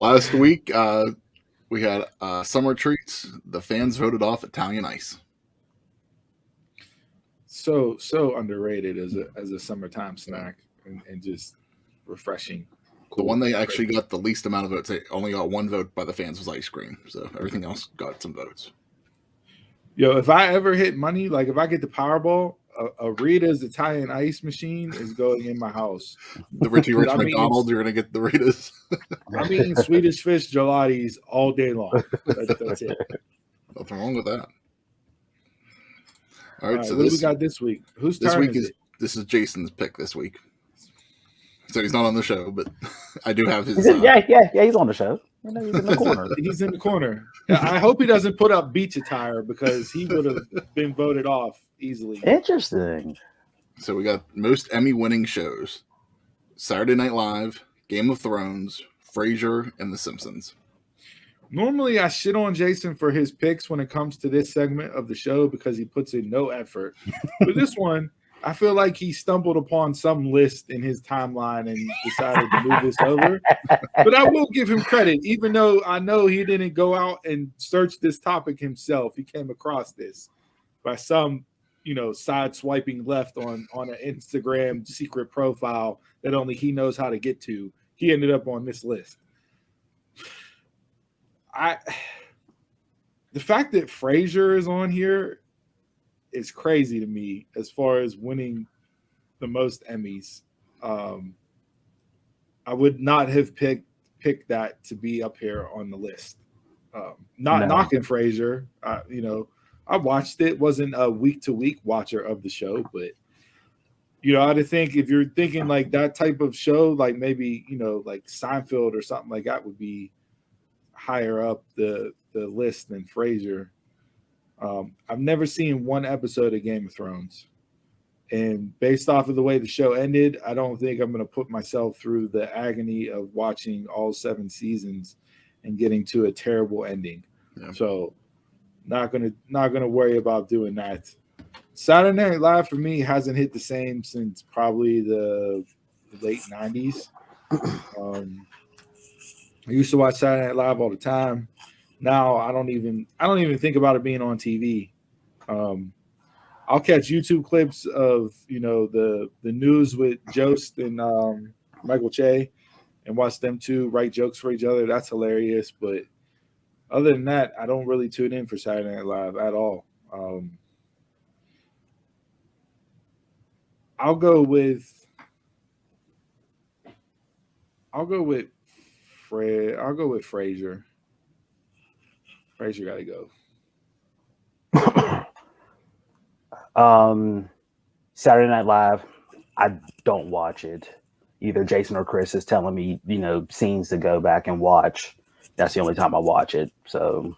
Last week, we had summer treats. The fans voted off Italian ice. So underrated as a summertime snack and just refreshing. The one they actually got the least amount of votes, they only got one vote by the fans, was ice cream. So everything else got some votes. Yo, if I ever hit money, like if I get the Powerball, a Rita's Italian ice machine is going in my house. The Richie Rich McDonald's, you're going to get the Rita's. I'm eating Swedish fish gelatis all day long. That's it. Nothing wrong with that. All right, so what do we got this week? Whose turn is it? This is Jason's pick this week. So he's not on the show, but I do have his. Yeah, he's on the show. He's in the corner. He's in the corner. Yeah, I hope he doesn't put up beach attire because he would have been voted off easily. Interesting. So we got most Emmy-winning shows: Saturday Night Live, Game of Thrones, Frasier, and The Simpsons. Normally, I shit on Jason for his picks when it comes to this segment of the show because he puts in no effort. But this one, I feel like he stumbled upon some list in his timeline and decided to move this over. But I will give him credit, even though I know he didn't go out and search this topic himself. He came across this by some, side swiping left on an Instagram secret profile that only he knows how to get to. He ended up on this list. The fact that Frasier is on here is crazy to me as far as winning the most Emmys. I would not have picked that to be up here on the list. Knocking Frasier. I watched it. Wasn't a week-to-week watcher of the show, but I think if you're thinking like that type of show, like maybe like Seinfeld or something like that would be higher up the list than Frasier. I've never seen one episode of Game of Thrones. And based off of the way the show ended, I don't think I'm going to put myself through the agony of watching all 7 seasons and getting to a terrible ending. Yeah. So not going to worry about doing that. Saturday Night Live for me hasn't hit the same since probably the late 90s. I used to watch Saturday Night Live all the time. Now I don't even think about it being on TV. I'll catch YouTube clips of the news with Jost and Michael Che and watch them two write jokes for each other. That's hilarious. But other than that, I don't really tune in for Saturday Night Live at all. I'll go with Frasier. Frasier got to go. Saturday Night Live, I don't watch it. Either Jason or Chris is telling me, scenes to go back and watch. That's the only time I watch it. So,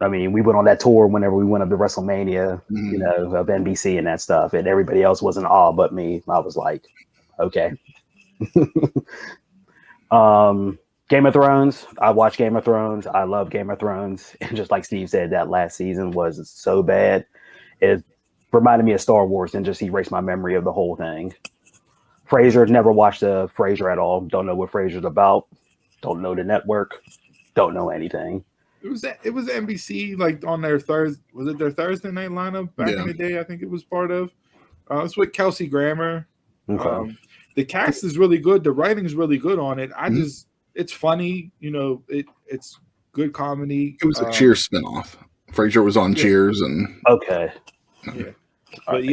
I mean, we went on that tour whenever we went up to WrestleMania, of NBC and that stuff, and everybody else was in awe but me. I was like, okay. Game of Thrones. I watch Game of Thrones. I love Game of Thrones. And just like Steve said, that last season was so bad. It reminded me of Star Wars and just erased my memory of the whole thing. Frasier, never watched Frasier at all. Don't know what Frasier's about. Don't know the network. Don't know anything. It was NBC like on their Thursday. Was it their Thursday night lineup back in the day? I think it was part of. It's with Kelsey Grammer. Okay. The cast is really good. The writing is really good on it. It's funny. It's good comedy. It was a Cheers spinoff. Frasier was on Cheers and okay. Yeah. But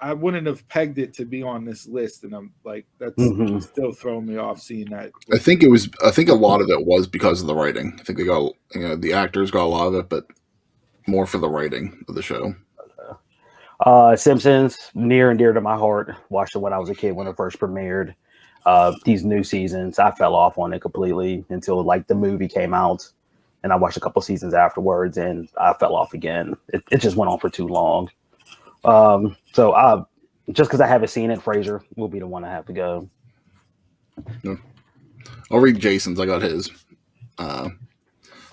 I wouldn't have pegged it to be on this list, and I'm like, that's still throwing me off seeing that. I think a lot of it was because of the writing. I think they got, the actors got a lot of it, but more for the writing of the show. Simpsons, near and dear to my heart. Watched it when I was a kid when it first premiered. These new seasons, I fell off on it completely until like the movie came out, and I watched a couple seasons afterwards, and I fell off again. It just went on for too long. So just because I haven't seen it, Frasier will be the one I have to go. No. I'll read Jason's. I got his.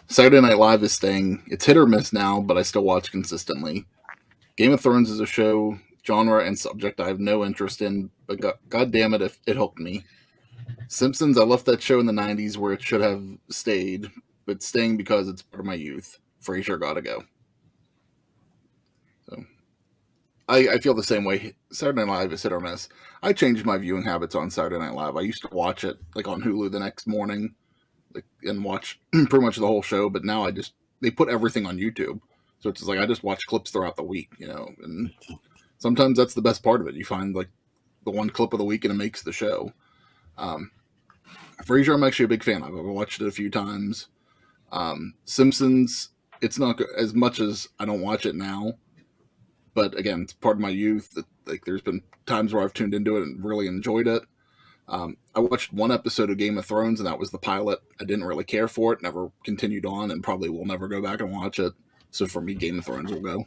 Saturday Night Live is staying. It's hit or miss now, but I still watch consistently. Game of Thrones is a show genre and subject I have no interest in, but God damn it if it hooked me. Simpsons, I left that show in the 90s where it should have stayed, but staying because it's part of my youth. Frasier gotta go. So I feel the same way. Saturday Night Live is hit or miss. I changed my viewing habits on Saturday Night Live. I used to watch it like on Hulu the next morning, like, and watch pretty much the whole show. But now they put everything on YouTube, so it's just like I just watch clips throughout the week, and sometimes that's the best part of it. You find like the one clip of the week and it makes the show. Frasier, I'm actually a big fan of. I've watched it a few times. Simpsons, it's not as much as I don't watch it now. But again, it's part of my youth. Like, there's been times where I've tuned into it and really enjoyed it. I watched one episode of Game of Thrones, and that was the pilot. I didn't really care for it, never continued on, and probably will never go back and watch it. So for me, Game of Thrones will go.